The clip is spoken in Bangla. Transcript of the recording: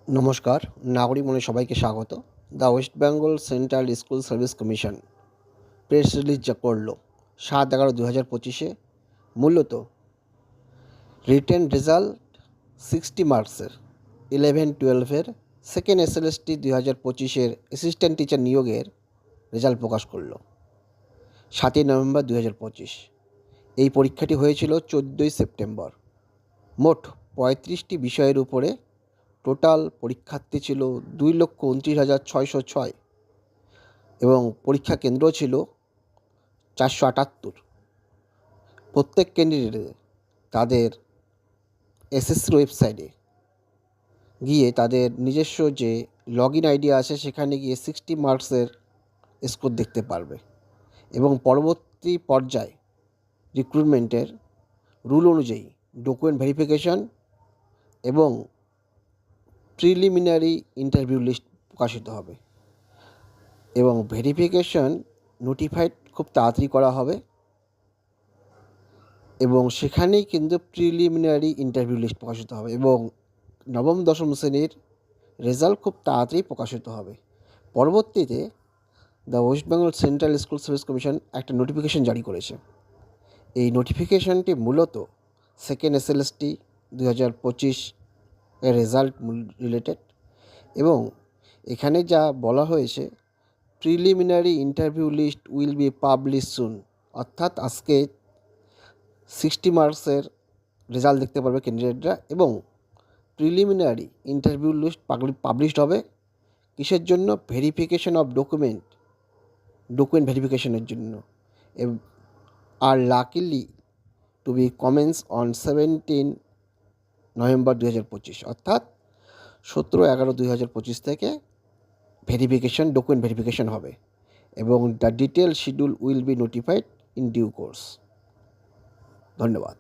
নমস্কার, নাগরিক মনে সবাইকে স্বাগত। The West Bengal central school service commission press release যা করলো 7/11/2025-এ মূলত রিটেন রেজাল্ট 60 মার্কসের 11-12-এর সেকেন্ড এসএলএসটি 2025-এর অ্যাসিস্ট্যান্ট টিচার নিয়োগের রেজাল্ট প্রকাশ করলো 7ই নভেম্বর 2025। এই পরীক্ষাটি হয়েছিল 14ই সেপ্টেম্বর। মোট 35টি বিষয়ের উপরে টোটাল পরীক্ষার্থী ছিল 2,29,606 এবং পরীক্ষা কেন্দ্র ছিল 478। প্রত্যেক ক্যান্ডিডেট তাদের এসএসসির ওয়েবসাইটে গিয়ে তাদের নিজস্ব যে লগ ইন আইডি আছে সেখানে গিয়ে 60 মার্কসের স্কোর দেখতে পারবে এবং পরবর্তী পর্যায়ে রিক্রুটমেন্টের রুল অনুযায়ী ডকুমেন্ট ভেরিফিকেশন এবং প্রিলিমিনারি ইন্টারভিউ লিস্ট প্রকাশিত হবে এবং ভেরিফিকেশন নোটিফাইড খুব তাড়াতাড়ি করা হবে এবং সেখানেই কিন্তু প্রিলিমিনারি ইন্টারভিউ লিস্ট প্রকাশিত হবে এবং নবম দশম শ্রেণীর রেজাল্ট খুব তাড়াতাড়ি প্রকাশিত হবে। পরবর্তীতে the West Bengal central school service commission একটা নোটিফিকেশন জারি করেছে। এই নোটিফিকেশনটি মূলত সেকেন্ড এসএলএসটি 2025 এর রেজাল্ট রিলেটেড এবং এখানে যা বলা হয়েছে preliminary interview list will be publish soon, অর্থাৎ আজকে 60 মার্কসের রেজাল্ট দেখতে পারবে ক্যান্ডিডেটরা এবং প্রিলিমিনারি ইন্টারভিউ লিস্ট পাবলিশড হবে কিসের জন্য? ভেরিফিকেশন অফ ডকুমেন্ট ভেরিফিকেশনের জন্য। আর likely to be commence on 17 November 2025, অর্থাৎ 17/11/2025 থেকে ডকুমেন্ট ভেরিফিকেশন হবে এবং the detail schedule will be notified in due course. ধন্যবাদ।